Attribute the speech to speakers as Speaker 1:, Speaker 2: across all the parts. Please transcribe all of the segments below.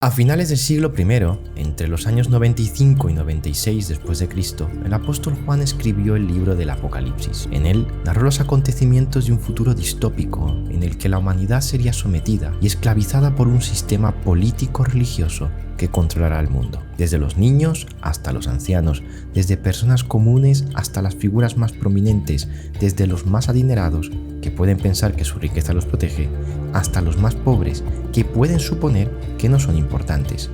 Speaker 1: A finales del siglo I, entre los años 95 y 96 después de Cristo, el apóstol Juan escribió el libro del Apocalipsis. En él narró los acontecimientos de un futuro distópico en el que la humanidad sería sometida y esclavizada por un sistema político-religioso que controlará el mundo, desde los niños hasta los ancianos, desde personas comunes hasta las figuras más prominentes, desde los más adinerados, que pueden pensar que su riqueza los protege, hasta los más pobres, que pueden suponer que no son importantes.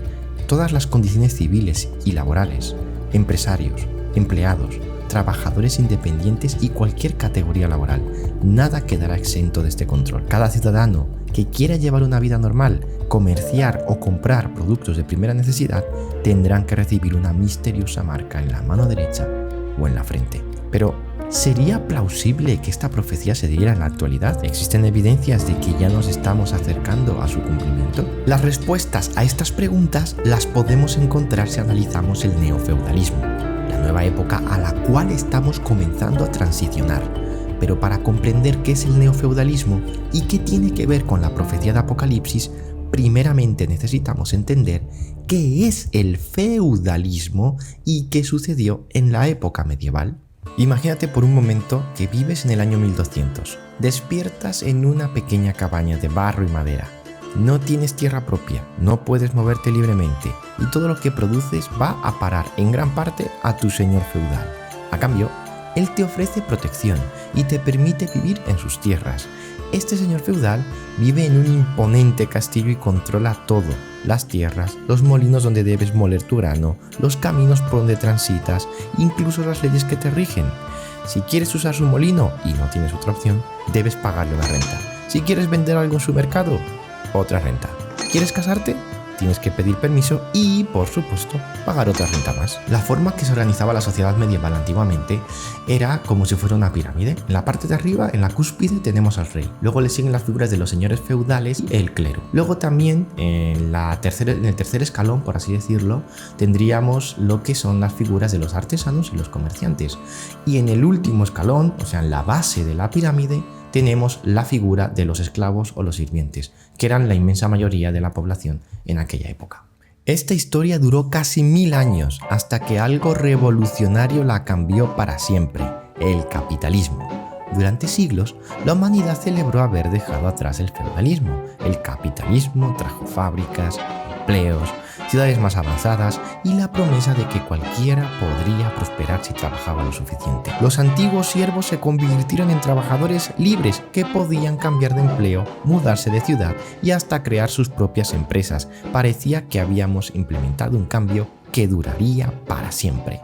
Speaker 1: Todas las condiciones civiles y laborales, empresarios, empleados, trabajadores independientes y cualquier categoría laboral, nada quedará exento de este control. Cada ciudadano que quiera llevar una vida normal, comerciar o comprar productos de primera necesidad, tendrán que recibir una misteriosa marca en la mano derecha o en la frente. Pero, ¿sería plausible que esta profecía se diera en la actualidad? ¿Existen evidencias de que ya nos estamos acercando a su cumplimiento? Las respuestas a estas preguntas las podemos encontrar si analizamos el neofeudalismo, la nueva época a la cual estamos comenzando a transicionar. Pero para comprender qué es el neofeudalismo y qué tiene que ver con la profecía de Apocalipsis, primeramente necesitamos entender qué es el feudalismo y qué sucedió en la época medieval. Imagínate por un momento que vives en el año 1200, despiertas en una pequeña cabaña de barro y madera, no tienes tierra propia, no puedes moverte libremente y todo lo que produces va a parar en gran parte a tu señor feudal. A cambio, él te ofrece protección y te permite vivir en sus tierras. Este señor feudal vive en un imponente castillo y controla todo: las tierras, los molinos donde debes moler tu grano, los caminos por donde transitas, incluso las leyes que te rigen. Si quieres usar su molino y no tienes otra opción, debes pagarle una renta. Si quieres vender algo en su mercado, otra renta. ¿Quieres casarte? Tienes que pedir permiso y, por supuesto, pagar otra renta más. La forma que se organizaba la sociedad medieval antiguamente era como si fuera una pirámide. En la parte de arriba, en la cúspide, tenemos al rey. Luego le siguen las figuras de los señores feudales y el clero. Luego también, en el tercer escalón, por así decirlo, tendríamos lo que son las figuras de los artesanos y los comerciantes. Y en el último escalón, o sea, en la base de la pirámide, tenemos la figura de los esclavos o los sirvientes, que eran la inmensa mayoría de la población en aquella época. Esta historia duró casi 1000 años, hasta que algo revolucionario la cambió para siempre: el capitalismo. Durante siglos, la humanidad celebró haber dejado atrás el feudalismo. El capitalismo trajo fábricas, empleos, ciudades más avanzadas y la promesa de que cualquiera podría prosperar si trabajaba lo suficiente. Los antiguos siervos se convirtieron en trabajadores libres que podían cambiar de empleo, mudarse de ciudad y hasta crear sus propias empresas. Parecía que habíamos implementado un cambio que duraría para siempre.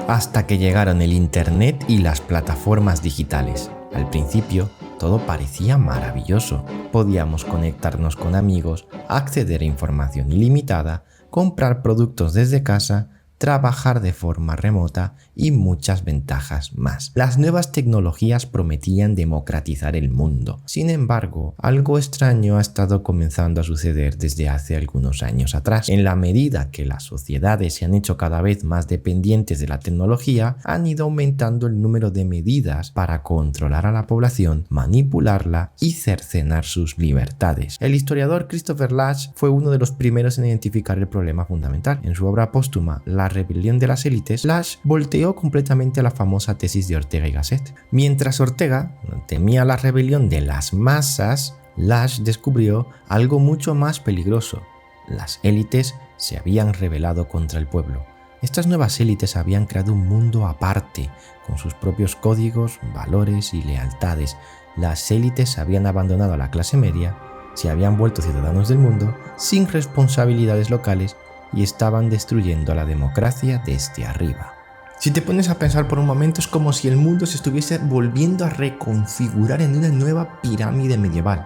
Speaker 1: Hasta que llegaron el Internet y las plataformas digitales. Al principio, todo parecía maravilloso. Podíamos conectarnos con amigos, acceder a información ilimitada, comprar productos desde casa, trabajar de forma remota y muchas ventajas más. Las nuevas tecnologías prometían democratizar el mundo. Sin embargo, algo extraño ha estado comenzando a suceder desde hace algunos años atrás. En la medida que las sociedades se han hecho cada vez más dependientes de la tecnología, han ido aumentando el número de medidas para controlar a la población, manipularla y cercenar sus libertades. El historiador Christopher Lasch fue uno de los primeros en identificar el problema fundamental. En su obra póstuma La rebelión de las élites, Lasch volteó completamente la famosa tesis de Ortega y Gasset. Mientras Ortega temía la rebelión de las masas, Lasch descubrió algo mucho más peligroso: las élites se habían rebelado contra el pueblo. Estas nuevas élites habían creado un mundo aparte, con sus propios códigos, valores y lealtades. Las élites habían abandonado a la clase media, se habían vuelto ciudadanos del mundo, sin responsabilidades locales, y estaban destruyendo la democracia desde arriba. Si te pones a pensar por un momento, es como si el mundo se estuviese volviendo a reconfigurar en una nueva pirámide medieval,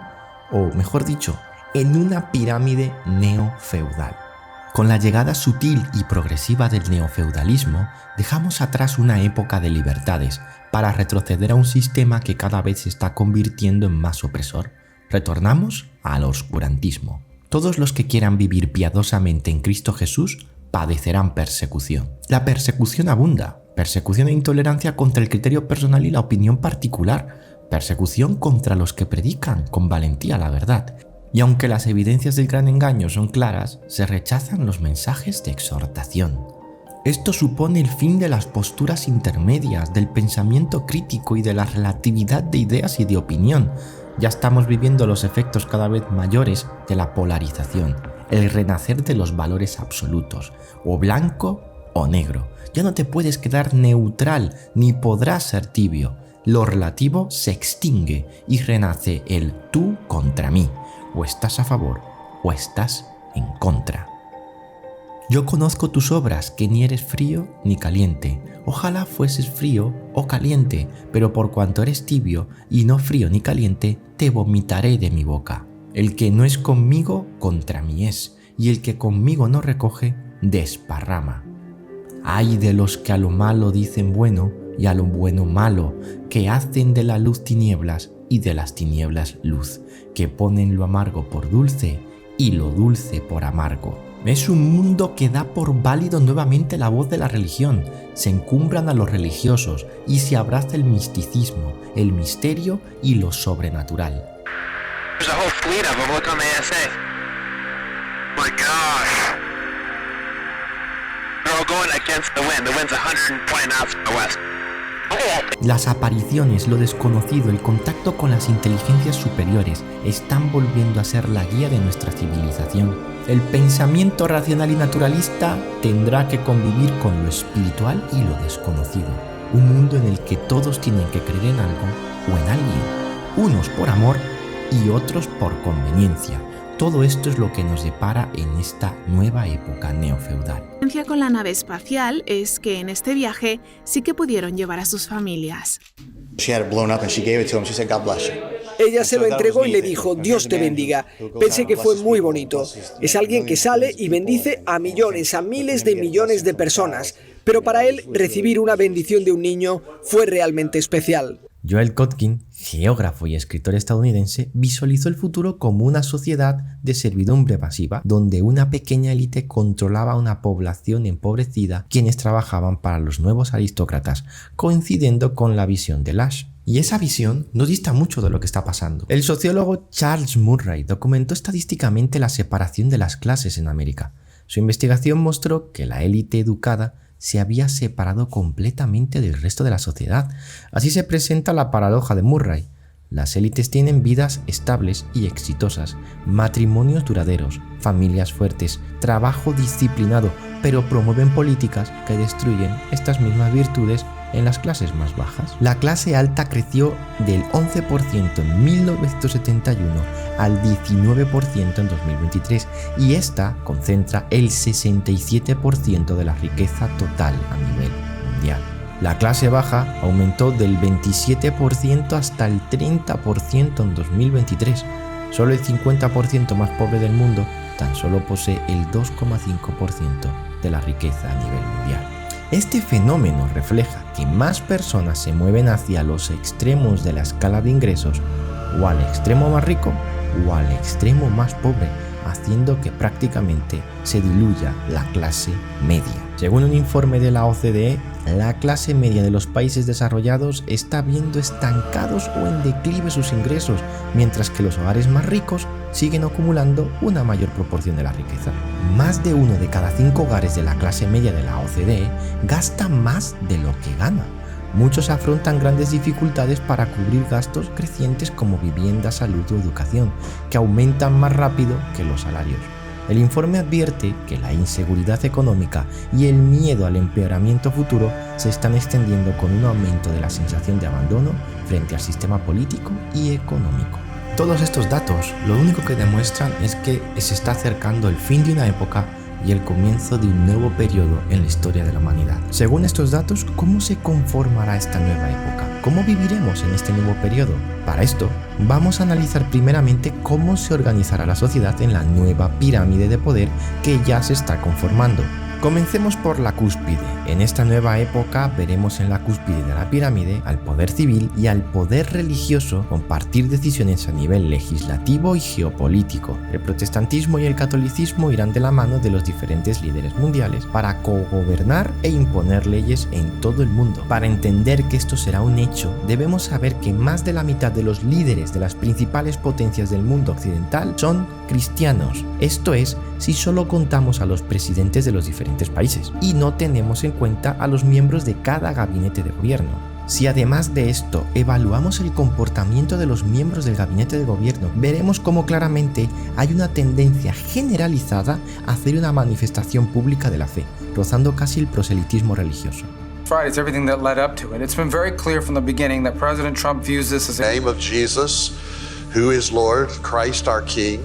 Speaker 1: o mejor dicho, en una pirámide neofeudal. Con la llegada sutil y progresiva del neofeudalismo, dejamos atrás una época de libertades para retroceder a un sistema que cada vez se está convirtiendo en más opresor. Retornamos al oscurantismo. Todos los que quieran vivir piadosamente en Cristo Jesús padecerán persecución. La persecución abunda: persecución e intolerancia contra el criterio personal y la opinión particular, persecución contra los que predican con valentía la verdad, Y aunque las evidencias del gran engaño son claras, se rechazan los mensajes de exhortación. Esto supone el fin de las posturas intermedias, del pensamiento crítico y de la relatividad de ideas y de opinión. Ya estamos viviendo los efectos cada vez mayores de la polarización, el renacer de los valores absolutos, o blanco o negro. Ya no te puedes quedar neutral ni podrás ser tibio. Lo relativo se extingue y renace el tú contra mí. O estás a favor o estás en contra. Yo conozco tus obras, que ni eres frío ni caliente. Ojalá fueses frío o caliente, pero por cuanto eres tibio y no frío ni caliente, te vomitaré de mi boca. El que no es conmigo, contra mí es, y el que conmigo no recoge, desparrama. Ay de los que a lo malo dicen bueno y a lo bueno malo, que hacen de la luz tinieblas y de las tinieblas luz, que ponen lo amargo por dulce y lo dulce por amargo. Es un mundo que da por válido nuevamente la voz de la religión. Se encumbran a los religiosos y se abraza el misticismo, el misterio y lo sobrenatural.
Speaker 2: There's a whole fleet of them. Look on the ASA. My gosh. They're all going against the wind. The wind's 120 knots to the west.
Speaker 1: Las apariciones, lo desconocido, el contacto con las inteligencias superiores están volviendo a ser la guía de nuestra civilización. El pensamiento racional y naturalista tendrá que convivir con lo espiritual y lo desconocido. Un mundo en el que todos tienen que creer en algo o en alguien, unos por amor y otros por conveniencia. Todo esto es lo que nos depara en esta nueva época neofeudal.
Speaker 3: La diferencia con la nave espacial es que en este viaje sí que pudieron llevar a sus familias.
Speaker 4: Ella se lo entregó y le dijo, Dios te bendiga. Pensé que fue muy bonito. Es alguien que sale y bendice a millones, a miles de millones de personas. Pero para él, recibir una bendición de un niño fue realmente especial.
Speaker 1: Joel Kotkin, geógrafo y escritor estadounidense, visualizó el futuro como una sociedad de servidumbre masiva, donde una pequeña élite controlaba a una población empobrecida, quienes trabajaban para los nuevos aristócratas, coincidiendo con la visión de Lasch. Y esa visión no dista mucho de lo que está pasando. El sociólogo Charles Murray documentó estadísticamente la separación de las clases en América. Su investigación mostró que la élite educada se había separado completamente del resto de la sociedad. Así se presenta la paradoja de Murray. Las élites tienen vidas estables y exitosas, matrimonios duraderos, familias fuertes, trabajo disciplinado, pero promueven políticas que destruyen estas mismas virtudes en las clases más bajas. La clase alta creció del 11% en 1971 al 19% en 2023 y esta concentra el 67% de la riqueza total a nivel mundial. La clase baja aumentó del 27% hasta el 30% en 2023. Solo el 50% más pobre del mundo tan solo posee el 2,5% de la riqueza a nivel mundial. Este fenómeno refleja que más personas se mueven hacia los extremos de la escala de ingresos, o al extremo más rico o al extremo más pobre, haciendo que prácticamente se diluya la clase media. Según un informe de la OCDE, la clase media de los países desarrollados está viendo estancados o en declive sus ingresos, mientras que los hogares más ricos siguen acumulando una mayor proporción de la riqueza. Más de 1 de cada 5 hogares de la clase media de la OCDE gasta más de lo que gana. Muchos afrontan grandes dificultades para cubrir gastos crecientes como vivienda, salud o educación, que aumentan más rápido que los salarios. El informe advierte que la inseguridad económica y el miedo al empeoramiento futuro se están extendiendo con un aumento de la sensación de abandono frente al sistema político y económico. Todos estos datos lo único que demuestran es que se está acercando el fin de una época y el comienzo de un nuevo periodo en la historia de la humanidad. Según estos datos, ¿cómo se conformará esta nueva época? ¿Cómo viviremos en este nuevo periodo? Para esto, vamos a analizar primeramente cómo se organizará la sociedad en la nueva pirámide de poder que ya se está conformando. Comencemos por la cúspide. En esta nueva época veremos en la cúspide de la pirámide al poder civil y al poder religioso compartir decisiones a nivel legislativo y geopolítico. El protestantismo y el catolicismo irán de la mano de los diferentes líderes mundiales para cogobernar e imponer leyes en todo el mundo. Para entender que esto será un hecho, debemos saber que más de la mitad de los líderes de las principales potencias del mundo occidental son cristianos. Esto es, si solo contamos a los presidentes de los diferentes países y no tenemos en cuenta a los miembros de cada gabinete de gobierno. Si además de esto evaluamos el comportamiento de los miembros del gabinete de gobierno, veremos cómo claramente hay una tendencia generalizada a hacer una manifestación pública de la fe, rozando casi el proselitismo religioso.
Speaker 5: It's everything that led up to it. It's been very clear from the beginning that President Trump views this as
Speaker 6: In the name of Jesus, who is Lord, Christ our King.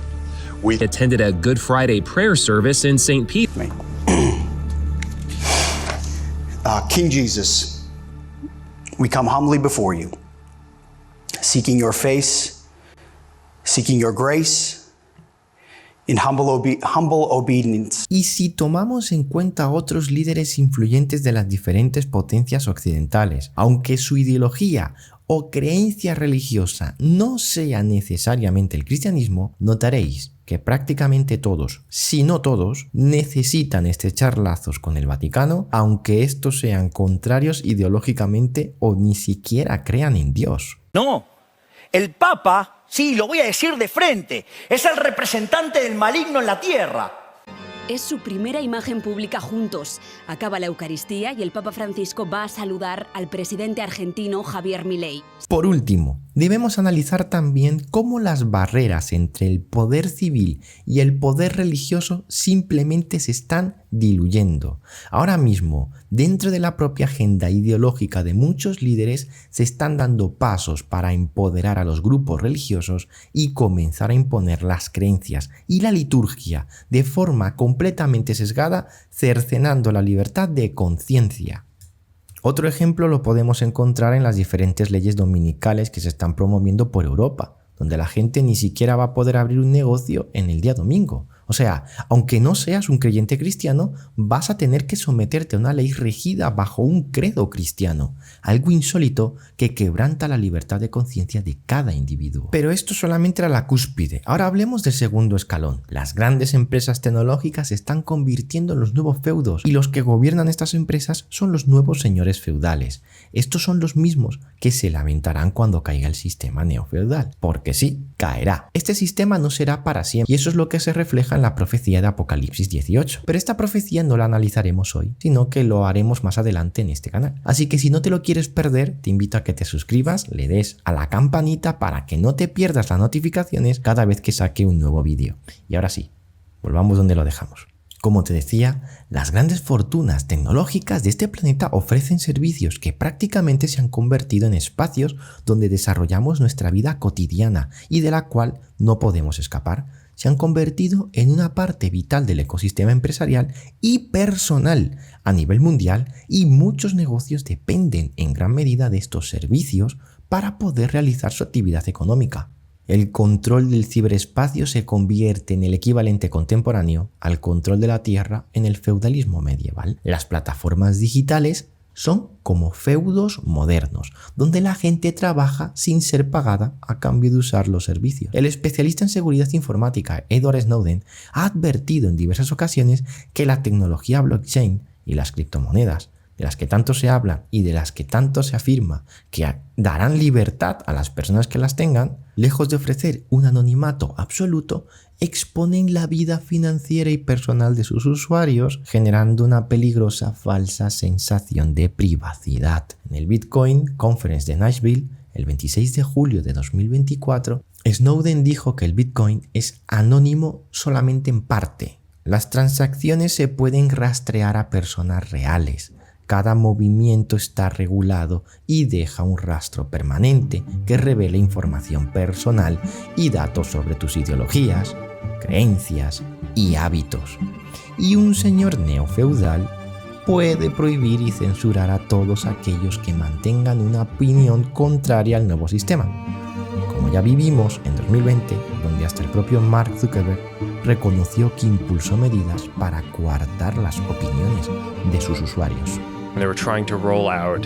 Speaker 7: We attended a Good Friday prayer service in St. Peter.
Speaker 8: King Jesus, we come humbly before you, seeking your face, seeking your grace, in humble obedience.
Speaker 1: Y si tomamos en cuenta a otros líderes influyentes de las diferentes potencias occidentales, aunque su ideología o creencia religiosa no sea necesariamente el cristianismo, notaréis que prácticamente todos, si no todos, necesitan estrechar lazos con el Vaticano, aunque estos sean contrarios ideológicamente o ni siquiera crean en Dios.
Speaker 9: No, el Papa, sí, lo voy a decir de frente, es el representante del maligno en la tierra.
Speaker 10: Es su primera imagen pública juntos. Acaba la Eucaristía y el Papa Francisco va a saludar al presidente argentino Javier Milei.
Speaker 1: Por último, debemos analizar también cómo las barreras entre el poder civil y el poder religioso simplemente se están diluyendo. Ahora mismo, dentro de la propia agenda ideológica de muchos líderes, se están dando pasos para empoderar a los grupos religiosos y comenzar a imponer las creencias y la liturgia de forma completamente sesgada, cercenando la libertad de conciencia. Otro ejemplo lo podemos encontrar en las diferentes leyes dominicales que se están promoviendo por Europa, donde la gente ni siquiera va a poder abrir un negocio en el día domingo. O sea, aunque no seas un creyente cristiano, vas a tener que someterte a una ley regida bajo un credo cristiano, algo insólito que quebranta la libertad de conciencia de cada individuo. Pero esto solamente era la cúspide. Ahora hablemos del segundo escalón. Las grandes empresas tecnológicas se están convirtiendo en los nuevos feudos y los que gobiernan estas empresas son los nuevos señores feudales. Estos son los mismos que se lamentarán cuando caiga el sistema neofeudal, porque sí, caerá. Este sistema no será para siempre y eso es lo que se refleja en la profecía de Apocalipsis 18. Pero esta profecía no la analizaremos hoy, sino que lo haremos más adelante en este canal. Así que si no te lo quieres perder, te invito a que te suscribas, le des a la campanita para que no te pierdas las notificaciones cada vez que saque un nuevo vídeo. Y ahora sí, volvamos donde lo dejamos. Como te decía, las grandes fortunas tecnológicas de este planeta ofrecen servicios que prácticamente se han convertido en espacios donde desarrollamos nuestra vida cotidiana y de la cual no podemos escapar. Se han convertido en una parte vital del ecosistema empresarial y personal a nivel mundial y muchos negocios dependen en gran medida de estos servicios para poder realizar su actividad económica. El control del ciberespacio se convierte en el equivalente contemporáneo al control de la tierra en el feudalismo medieval. Las plataformas digitales son como feudos modernos, donde la gente trabaja sin ser pagada a cambio de usar los servicios. El especialista en seguridad informática Edward Snowden ha advertido en diversas ocasiones que la tecnología blockchain y las criptomonedas, de las que tanto se habla y de las que tanto se afirma que darán libertad a las personas que las tengan, lejos de ofrecer un anonimato absoluto, exponen la vida financiera y personal de sus usuarios, generando una peligrosa falsa sensación de privacidad. En el Bitcoin Conference de Nashville, el 26 de julio de 2024, Snowden dijo que el Bitcoin es anónimo solamente en parte. Las transacciones se pueden rastrear a personas reales. Cada movimiento está regulado y deja un rastro permanente que revela información personal y datos sobre tus ideologías, creencias y hábitos. Y un señor neofeudal puede prohibir y censurar a todos aquellos que mantengan una opinión contraria al nuevo sistema. Como ya vivimos en 2020, donde hasta el propio Mark Zuckerberg reconoció que impulsó medidas para coartar las opiniones de sus usuarios.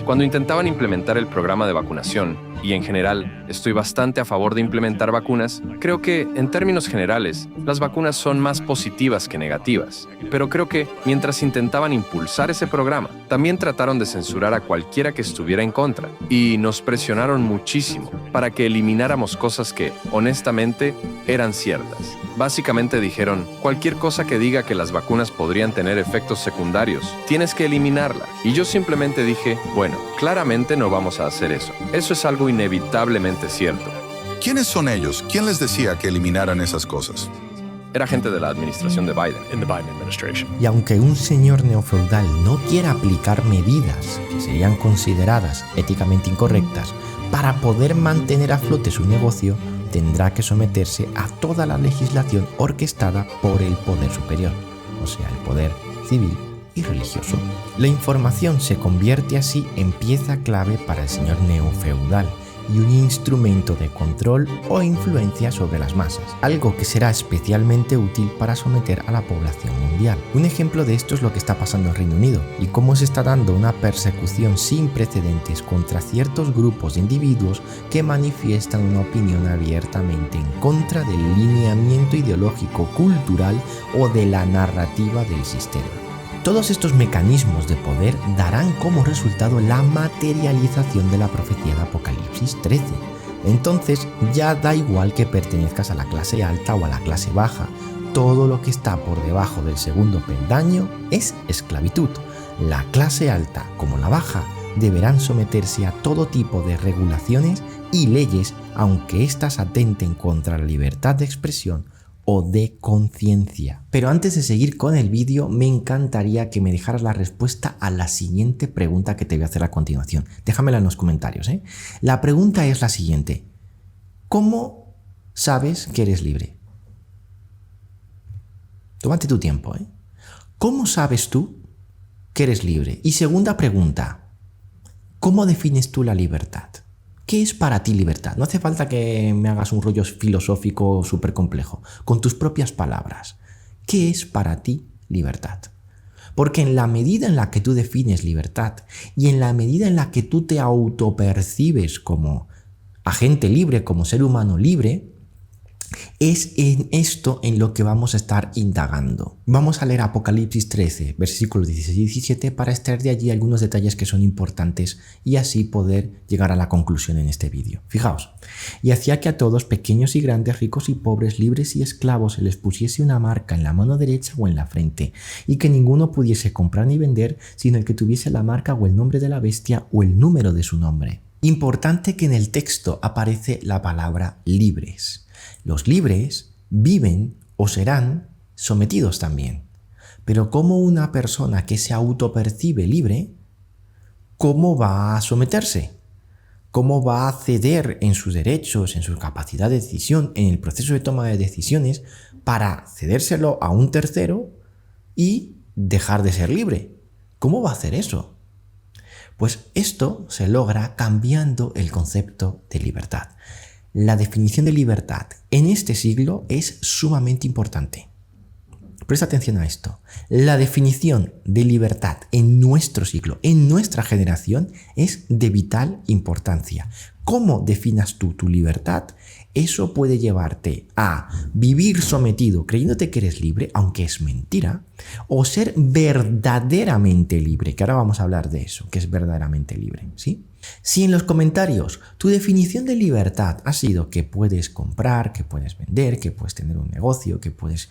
Speaker 11: Cuando intentaban implementar el programa de vacunación, y en general estoy bastante a favor de implementar vacunas, creo que, en términos generales, las vacunas son más positivas que negativas. Pero creo que, mientras intentaban impulsar ese programa, también trataron de censurar a cualquiera que estuviera en contra, y nos presionaron muchísimo para que elimináramos cosas que, honestamente, eran ciertas. Básicamente dijeron, cualquier cosa que diga que las vacunas podrían tener efectos secundarios, tienes que eliminarla. Y yo simplemente dije, bueno, claramente no vamos a hacer eso. Eso es algo inevitablemente cierto.
Speaker 12: ¿Quiénes son ellos? ¿Quién les decía que eliminaran esas cosas?
Speaker 11: Era gente de la administración de Biden.
Speaker 1: Y aunque un señor neofeudal no quiera aplicar medidas que serían consideradas éticamente incorrectas para poder mantener a flote su negocio, tendrá que someterse a toda la legislación orquestada por el poder superior, o sea, el poder civil y religioso. La información se convierte así en pieza clave para el señor neofeudal y un instrumento de control o influencia sobre las masas, algo que será especialmente útil para someter a la población mundial. Un ejemplo de esto es lo que está pasando en Reino Unido y cómo se está dando una persecución sin precedentes contra ciertos grupos de individuos que manifiestan una opinión abiertamente en contra del lineamiento ideológico, cultural o de la narrativa del sistema. Todos estos mecanismos de poder darán como resultado la materialización de la profecía de Apocalipsis 13. Entonces ya da igual que pertenezcas a la clase alta o a la clase baja. Todo lo que está por debajo del segundo peldaño es esclavitud. La clase alta como la baja deberán someterse a todo tipo de regulaciones y leyes, aunque éstas atenten contra la libertad de expresión o de conciencia. Pero antes de seguir con el vídeo, me encantaría que me dejaras la respuesta a la siguiente pregunta que te voy a hacer a continuación. Déjamela en los comentarios, ¿eh? La pregunta es la siguiente: ¿cómo sabes que eres libre? Tómate tu tiempo, ¿eh? ¿Cómo sabes tú que eres libre? Y segunda pregunta: ¿cómo defines tú la libertad? ¿Qué es para ti libertad? No hace falta que me hagas un rollo filosófico súper complejo. Con tus propias palabras. ¿Qué es para ti libertad? Porque en la medida en la que tú defines libertad y en la medida en la que tú te autopercibes como agente libre, como ser humano libre, es en esto en lo que vamos a estar indagando. Vamos a leer Apocalipsis 13, versículos 16 y 17 para extraer de allí algunos detalles que son importantes y así poder llegar a la conclusión en este vídeo. Fijaos, y hacía que a todos, pequeños y grandes, ricos y pobres, libres y esclavos, se les pusiese una marca en la mano derecha o en la frente, y que ninguno pudiese comprar ni vender, sino el que tuviese la marca o el nombre de la bestia o el número de su nombre. Importante que en el texto aparece la palabra libres. Los libres viven o serán sometidos también. Pero como una persona que se autopercibe libre, ¿cómo va a someterse? ¿Cómo va a ceder en sus derechos, en su capacidad de decisión, en el proceso de toma de decisiones para cedérselo a un tercero y dejar de ser libre? ¿Cómo va a hacer eso? Pues esto se logra cambiando el concepto de libertad. La definición de libertad en este siglo es sumamente importante. Presta atención a esto. La definición de libertad en nuestro siglo, en nuestra generación, es de vital importancia. ¿Cómo definas tú tu libertad? Eso puede llevarte a vivir sometido creyéndote que eres libre, aunque es mentira, o ser verdaderamente libre, que ahora vamos a hablar de eso, que es verdaderamente libre, ¿sí? Si en los comentarios tu definición de libertad ha sido que puedes comprar, que puedes vender, que puedes tener un negocio, que puedes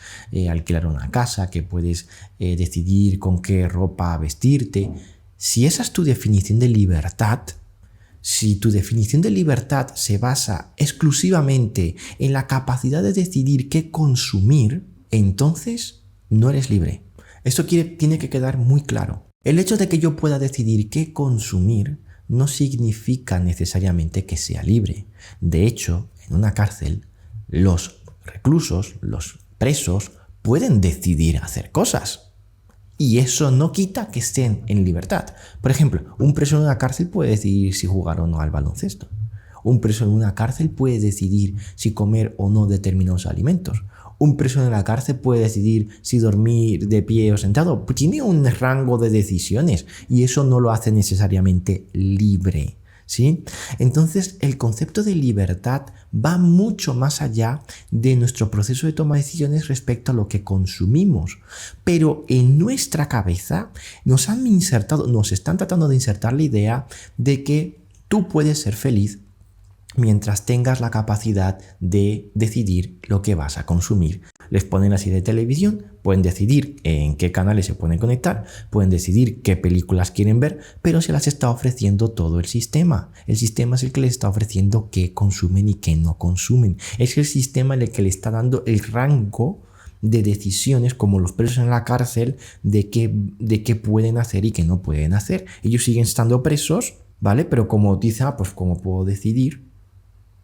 Speaker 1: alquilar una casa, que puedes decidir con qué ropa vestirte, si esa es tu definición de libertad, si tu definición de libertad se basa exclusivamente en la capacidad de decidir qué consumir, entonces no eres libre. Esto tiene que quedar muy claro. El hecho de que yo pueda decidir qué consumir no significa necesariamente que sea libre. De hecho, en una cárcel, los reclusos, los presos, pueden decidir hacer cosas. Y eso no quita que estén en libertad. Por ejemplo, un preso en una cárcel puede decidir si jugar o no al baloncesto. Un preso en una cárcel puede decidir si comer o no determinados alimentos. Un preso en la cárcel puede decidir si dormir de pie o sentado. Tiene un rango de decisiones y eso no lo hace necesariamente libre, ¿sí? Entonces, el concepto de libertad va mucho más allá de nuestro proceso de toma de decisiones respecto a lo que consumimos. Pero en nuestra cabeza nos están tratando de insertar la idea de que tú puedes ser feliz mientras tengas la capacidad de decidir lo que vas a consumir. Les ponen la serie de televisión, pueden decidir en qué canales se pueden conectar, pueden decidir qué películas quieren ver, pero se las está ofreciendo todo el sistema. El sistema es el que les está ofreciendo qué consumen y qué no consumen. Es el sistema el que le está dando el rango de decisiones, como los presos en la cárcel, de qué pueden hacer y qué no pueden hacer. Ellos siguen estando presos, ¿vale? Pero como dice, pues como puedo decidir,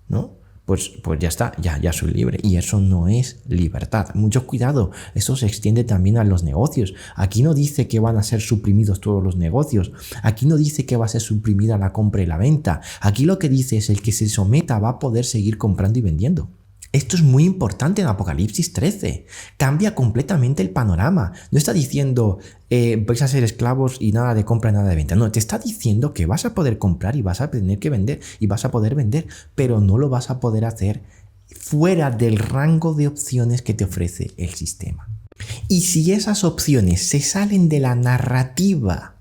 Speaker 1: ¿no? Pues ya está, ya soy libre. Y eso no es libertad. Mucho cuidado, eso se extiende también a los negocios. Aquí no dice que van a ser suprimidos todos los negocios. Aquí no dice que va a ser suprimida la compra y la venta. Aquí lo que dice es el que se someta va a poder seguir comprando y vendiendo. Esto es muy importante en Apocalipsis 13. Cambia completamente el panorama. No está diciendo vais a ser esclavos y nada de compra y nada de venta. No, te está diciendo que vas a poder comprar y vas a tener que vender y vas a poder vender, pero no lo vas a poder hacer fuera del rango de opciones que te ofrece el sistema. Y si esas opciones se salen de la narrativa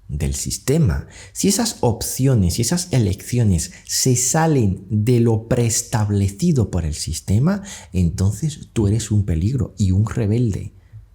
Speaker 1: del sistema, si esas opciones y esas elecciones se salen de lo preestablecido por el sistema, entonces tú eres un peligro y un rebelde.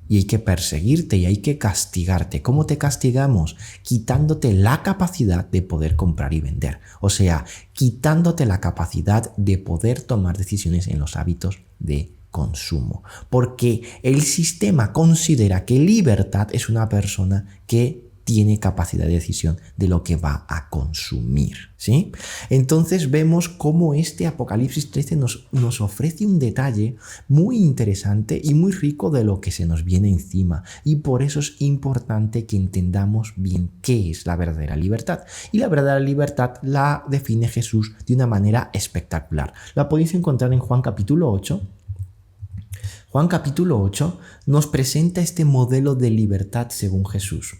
Speaker 1: Y hay que perseguirte y hay que castigarte. ¿Cómo te castigamos? Quitándote la capacidad de poder comprar y vender. O sea, quitándote la capacidad de poder tomar decisiones en los hábitos de consumo. Porque el sistema considera que libertad es una persona que tiene capacidad de decisión de lo que va a consumir, ¿sí? Entonces vemos cómo este Apocalipsis 13 nos ofrece un detalle muy interesante y muy rico de lo que se nos viene encima, y por eso es importante que entendamos bien qué es la verdadera libertad. Y la verdadera libertad la define Jesús de una manera espectacular. La podéis encontrar en Juan capítulo 8. Juan capítulo 8 nos presenta este modelo de libertad según Jesús.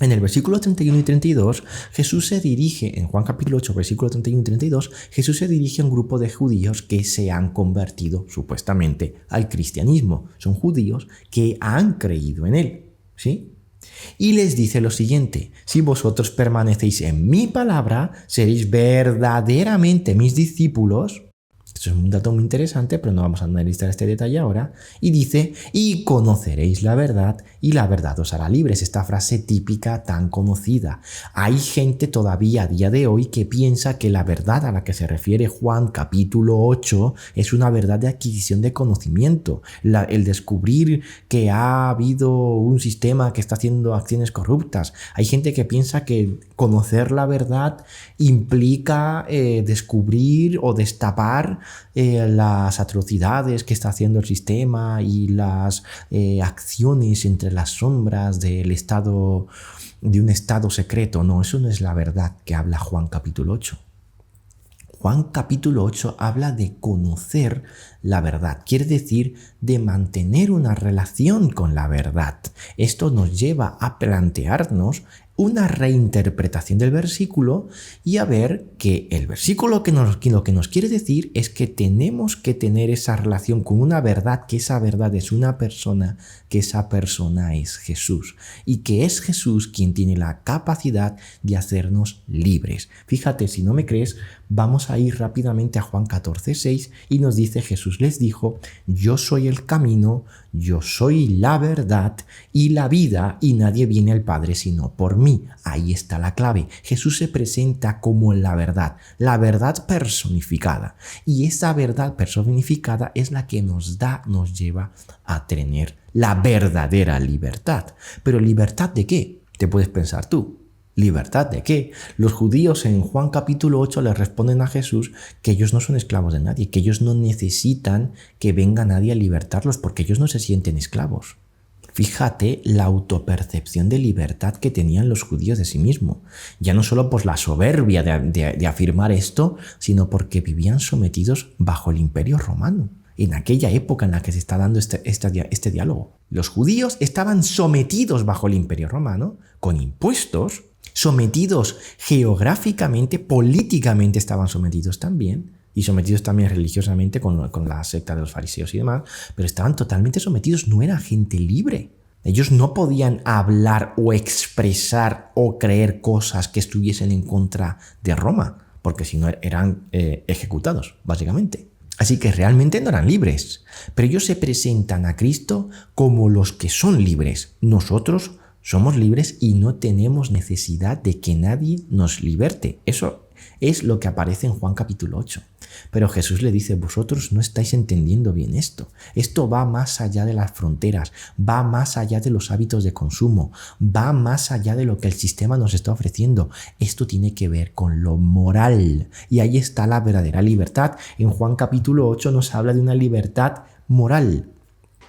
Speaker 1: En el versículo 31 y 32, Jesús se dirige, en Juan capítulo 8, versículo 31 y 32, Jesús se dirige a un grupo de judíos que se han convertido, supuestamente, al cristianismo. Son judíos que han creído en él, ¿sí? Y les dice lo siguiente: si vosotros permanecéis en mi palabra, seréis verdaderamente mis discípulos. Esto es un dato muy interesante, pero no vamos a analizar este detalle ahora. Y dice, y conoceréis la verdad, y la verdad os hará libres. Esta frase típica tan conocida. Hay gente todavía a día de hoy que piensa que la verdad a la que se refiere Juan capítulo 8 es una verdad de adquisición de conocimiento. El descubrir que ha habido un sistema que está haciendo acciones corruptas. Hay gente que piensa que conocer la verdad implica descubrir o destapar las atrocidades que está haciendo el sistema y las acciones entre las sombras de un estado secreto. No, eso no es la verdad que habla Juan capítulo 8. Juan capítulo 8 habla de conocer la verdad, quiere decir de mantener una relación con la verdad. Esto nos lleva a plantearnos una reinterpretación del versículo y a ver que el versículo lo que nos quiere decir es que tenemos que tener esa relación con una verdad, que esa verdad es una persona, que esa persona es Jesús y que es Jesús quien tiene la capacidad de hacernos libres. Fíjate, si no me crees, vamos a ir rápidamente a Juan 14:6 y nos dice: Jesús les dijo, yo soy el camino, yo soy la verdad y la vida, y nadie viene al Padre sino por mí. Ahí está la clave. Jesús se presenta como la verdad personificada, y esa verdad personificada es la que nos lleva a tener la verdadera libertad. Pero ¿libertad de qué? Te puedes pensar tú. ¿Libertad de qué? Los judíos en Juan capítulo 8 le responden a Jesús que ellos no son esclavos de nadie, que ellos no necesitan que venga nadie a libertarlos porque ellos no se sienten esclavos. Fíjate la autopercepción de libertad que tenían los judíos de sí mismos. Ya no solo por la soberbia de afirmar esto, sino porque vivían sometidos bajo el imperio romano. en aquella época en la que se está dando este diálogo. Los judíos estaban sometidos bajo el Imperio Romano, con impuestos, sometidos geográficamente, políticamente estaban sometidos también, y sometidos también religiosamente con la secta de los fariseos y demás, pero estaban totalmente sometidos, no era gente libre. Ellos no podían hablar o expresar o creer cosas que estuviesen en contra de Roma, porque si no eran ejecutados, básicamente. Así que realmente no eran libres, pero ellos se presentan a Cristo como los que son libres. Nosotros somos libres y no tenemos necesidad de que nadie nos liberte. Eso es lo que aparece en Juan capítulo 8. Pero Jesús le dice, vosotros no estáis entendiendo bien esto. Esto va más allá de las fronteras, va más allá de los hábitos de consumo, va más allá de lo que el sistema nos está ofreciendo. Esto tiene que ver con lo moral. Y ahí está la verdadera libertad. En Juan capítulo 8 nos habla de una libertad moral.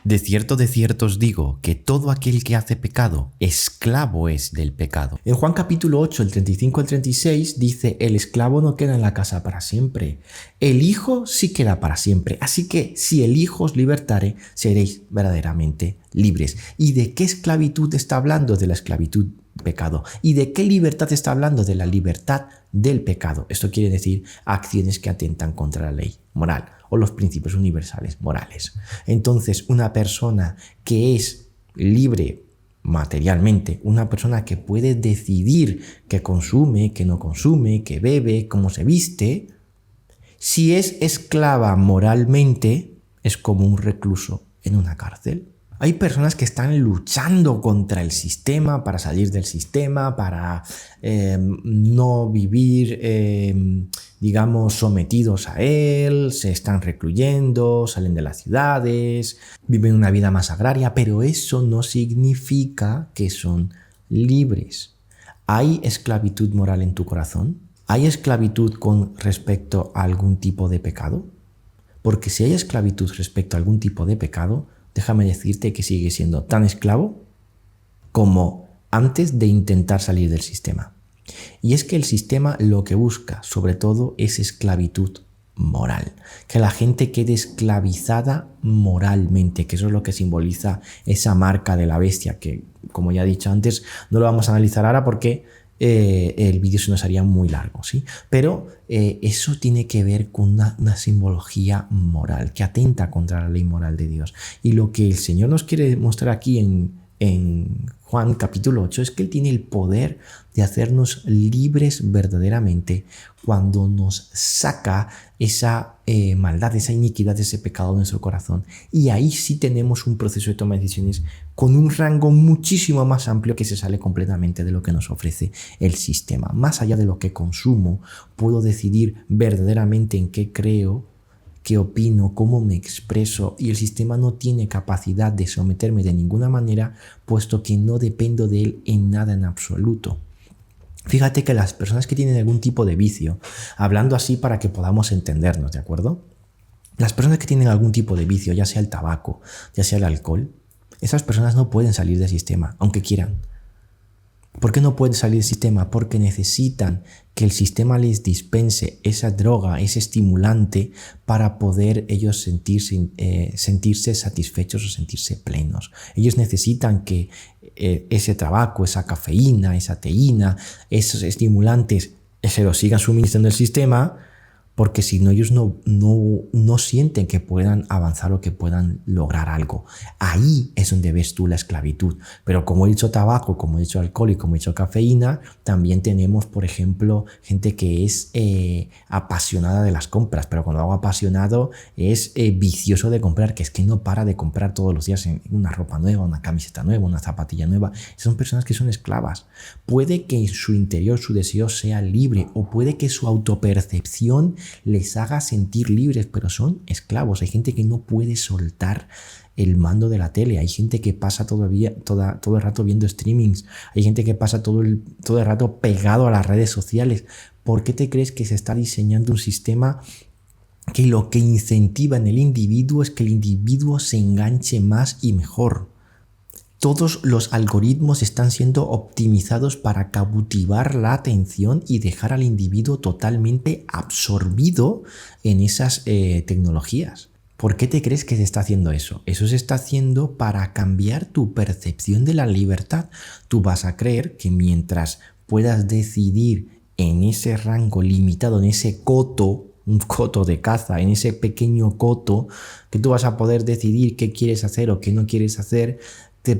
Speaker 1: De cierto os digo, que todo aquel que hace pecado, esclavo es del pecado. En Juan capítulo 8, el 35 al 36, dice, el esclavo no queda en la casa para siempre, el Hijo sí queda para siempre. Así que si el Hijo os libertare, seréis verdaderamente libres. ¿Y de qué esclavitud está hablando? De la esclavitud pecado. ¿Y de qué libertad está hablando? De la libertad del pecado. Esto quiere decir acciones que atentan contra la ley moral o los principios universales morales. Entonces, una persona que es libre materialmente, una persona que puede decidir qué consume, qué no consume, qué bebe, cómo se viste, si es esclava moralmente, es como un recluso en una cárcel. Hay personas que están luchando contra el sistema, para salir del sistema, para no vivir, digamos, sometidos a él, se están recluyendo, salen de las ciudades, viven una vida más agraria, pero eso no significa que son libres. ¿Hay esclavitud moral en tu corazón? ¿Hay esclavitud con respecto a algún tipo de pecado? Porque si hay esclavitud respecto a algún tipo de pecado, déjame decirte que sigue siendo tan esclavo como antes de intentar salir del sistema. Y es que el sistema lo que busca, sobre todo, es esclavitud moral. Que la gente quede esclavizada moralmente, que eso es lo que simboliza esa marca de la bestia, que, como ya he dicho antes, no lo vamos a analizar ahora porque el vídeo se nos haría muy largo, ¿sí? Pero eso tiene que ver con una simbología moral que atenta contra la ley moral de Dios. Y lo que el Señor nos quiere mostrar aquí en Juan capítulo 8 es que Él tiene el poder de hacernos libres verdaderamente cuando nos saca esa maldad, esa iniquidad, ese pecado de nuestro corazón. Y ahí sí tenemos un proceso de toma de decisiones con un rango muchísimo más amplio que se sale completamente de lo que nos ofrece el sistema. Más allá de lo que consumo, puedo decidir verdaderamente en qué creo, qué opino, cómo me expreso, y el sistema no tiene capacidad de someterme de ninguna manera, puesto que no dependo de él en nada en absoluto. Fíjate que las personas que tienen algún tipo de vicio, hablando así para que podamos entendernos, ¿de acuerdo? Las personas que tienen algún tipo de vicio, ya sea el tabaco, ya sea el alcohol, esas personas no pueden salir del sistema, aunque quieran. ¿Por qué no pueden salir del sistema? Porque necesitan que el sistema les dispense esa droga, ese estimulante, para poder ellos sentirse satisfechos o sentirse plenos. Ellos necesitan que ese tabaco, esa cafeína, esa teína, esos estimulantes se los sigan suministrando el sistema, porque si no, ellos no sienten que puedan avanzar o que puedan lograr algo. Ahí es donde ves tú la esclavitud. Pero como he dicho tabaco, como he dicho alcohol y como he dicho cafeína, también tenemos, por ejemplo, gente que es apasionada de las compras. Pero cuando hago apasionado es vicioso de comprar, que es que no para de comprar todos los días una ropa nueva, una camiseta nueva, una zapatilla nueva. Son personas que son esclavas. Puede que en su interior su deseo sea libre, o puede que su autopercepción les haga sentir libres, pero son esclavos. Hay gente que no puede soltar el mando de la tele, hay gente que pasa todo el rato viendo streamings, hay gente que pasa todo el rato pegado a las redes sociales. ¿Por qué te crees que se está diseñando un sistema que lo que incentiva en el individuo es que el individuo se enganche más y mejor? Todos los algoritmos están siendo optimizados para cautivar la atención y dejar al individuo totalmente absorbido en esas tecnologías. ¿Por qué te crees que se está haciendo eso? Eso se está haciendo para cambiar tu percepción de la libertad. Tú vas a creer que mientras puedas decidir en ese rango limitado, en ese coto, un coto de caza, en ese pequeño coto, que tú vas a poder decidir qué quieres hacer o qué no quieres hacer,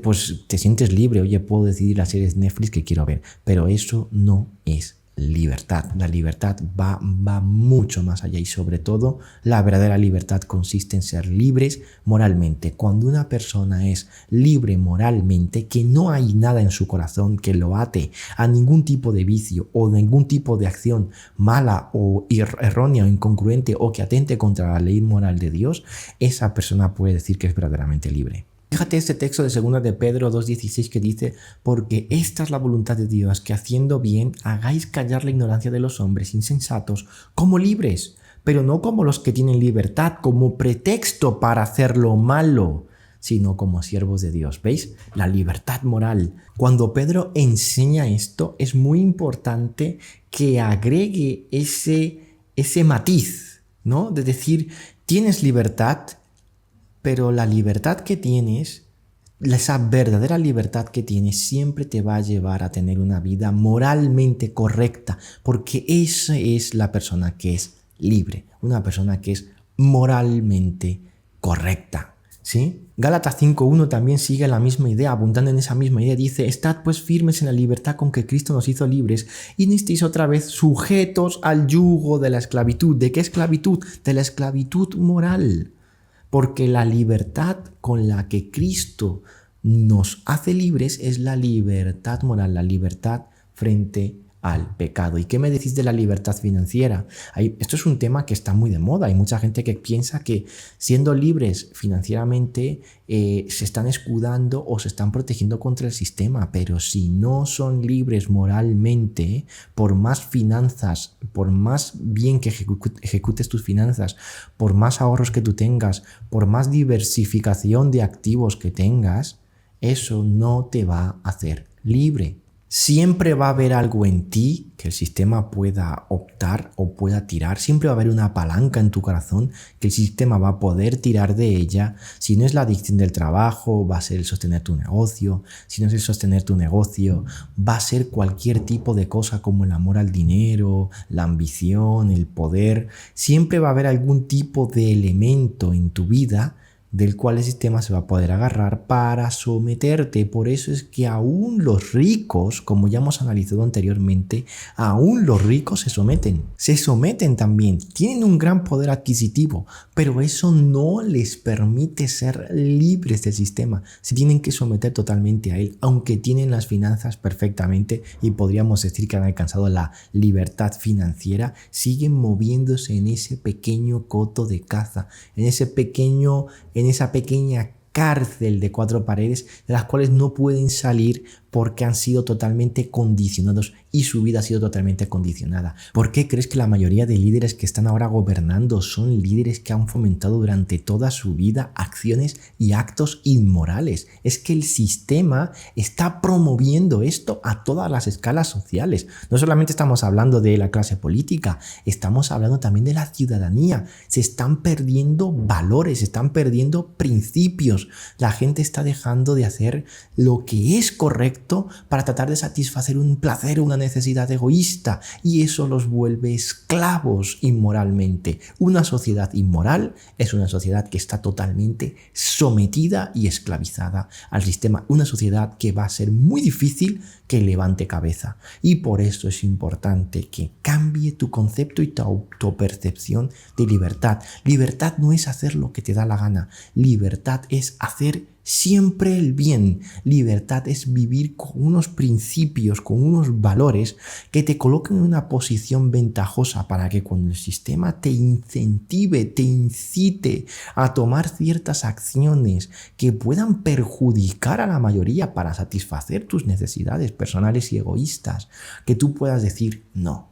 Speaker 1: pues te sientes libre. Oye, puedo decidir las series Netflix que quiero ver, pero eso no es libertad. La libertad va mucho más allá, y sobre todo la verdadera libertad consiste en ser libres moralmente. Cuando una persona es libre moralmente, que no hay nada en su corazón que lo ate a ningún tipo de vicio o ningún tipo de acción mala o errónea o incongruente o que atente contra la ley moral de Dios, esa persona puede decir que es verdaderamente libre. Fíjate este texto de 2 de Pedro 2:16 que dice: porque esta es la voluntad de Dios, que haciendo bien hagáis callar la ignorancia de los hombres insensatos como libres, pero no como los que tienen libertad como pretexto para hacer lo malo, sino como siervos de Dios. ¿Veis? La libertad moral. Cuando Pedro enseña esto, es muy importante que agregue ese matiz, ¿no? De decir, tienes libertad, pero la libertad que tienes, esa verdadera libertad que tienes, siempre te va a llevar a tener una vida moralmente correcta, porque esa es la persona que es libre, una persona que es moralmente correcta, ¿sí? Gálatas 5:1 también sigue la misma idea, abundando en esa misma idea. Dice: estad pues firmes en la libertad con que Cristo nos hizo libres, y no estéis otra vez sujetos al yugo de la esclavitud. ¿De qué esclavitud? De la esclavitud moral. Porque la libertad con la que Cristo nos hace libres es la libertad moral, la libertad frente al pecado. ¿Y qué me decís de la libertad financiera? Esto es un tema que está muy de moda. Hay mucha gente que piensa que siendo libres financieramente se están escudando o se están protegiendo contra el sistema, pero si no son libres moralmente, por más finanzas, por más bien que ejecutes tus finanzas, por más ahorros que tú tengas, por más diversificación de activos que tengas, eso no te va a hacer libre. Siempre va a haber algo en ti que el sistema pueda optar o pueda tirar. Siempre va a haber una palanca en tu corazón que el sistema va a poder tirar de ella. Si no es la adicción del trabajo, va a ser el sostener tu negocio. Si no es el sostener tu negocio, va a ser cualquier tipo de cosa como el amor al dinero, la ambición, el poder. Siempre va a haber algún tipo de elemento en tu vida del cual el sistema se va a poder agarrar para someterte. Por eso es que aún los ricos, como ya hemos analizado anteriormente, aún los ricos se someten también, tienen un gran poder adquisitivo, pero eso no les permite ser libres del sistema. Se tienen que someter totalmente a él, aunque tienen las finanzas perfectamente y podríamos decir que han alcanzado la libertad financiera, siguen moviéndose en ese pequeño coto de caza, en esa pequeña cárcel de 4 paredes de las cuales no pueden salir porque han sido totalmente condicionados y su vida ha sido totalmente condicionada. ¿Por qué crees que la mayoría de líderes que están ahora gobernando son líderes que han fomentado durante toda su vida acciones y actos inmorales? Es que el sistema está promoviendo esto a todas las escalas sociales. No solamente estamos hablando de la clase política, estamos hablando también de la ciudadanía. Se están perdiendo valores, se están perdiendo principios. La gente está dejando de hacer lo que es correcto para tratar de satisfacer un placer o una necesidad egoísta, y eso los vuelve esclavos inmoralmente. Una sociedad inmoral es una sociedad que está totalmente sometida y esclavizada al sistema, una sociedad que va a ser muy difícil que levante cabeza, y por eso es importante que cambie tu concepto y tu autopercepción de libertad. Libertad no es hacer lo que te da la gana, libertad es hacer siempre el bien. Libertad es vivir con unos principios, con unos valores que te coloquen en una posición ventajosa para que cuando el sistema te incentive, te incite a tomar ciertas acciones que puedan perjudicar a la mayoría para satisfacer tus necesidades personales y egoístas, que tú puedas decir no.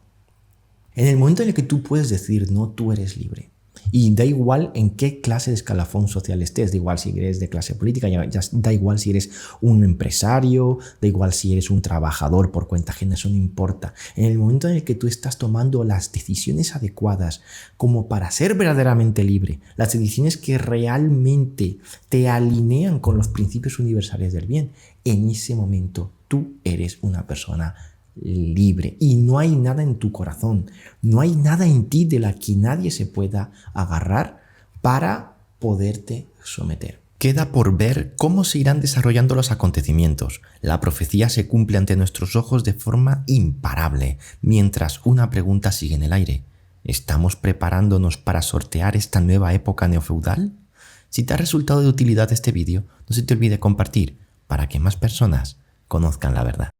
Speaker 1: En el momento en el que tú puedes decir no, tú eres libre. Y da igual en qué clase de escalafón social estés, da igual si eres de clase política, ya da igual si eres un empresario, da igual si eres un trabajador por cuenta ajena, eso no importa. En el momento en el que tú estás tomando las decisiones adecuadas como para ser verdaderamente libre, las decisiones que realmente te alinean con los principios universales del bien, en ese momento tú eres una persona libre y no hay nada en tu corazón, no hay nada en ti de la que nadie se pueda agarrar para poderte someter. Queda por ver cómo se irán desarrollando los acontecimientos. La profecía se cumple ante nuestros ojos de forma imparable, mientras una pregunta sigue en el aire. ¿Estamos preparándonos para sortear esta nueva época neofeudal? Si te ha resultado de utilidad este vídeo, no se te olvide compartir para que más personas conozcan la verdad.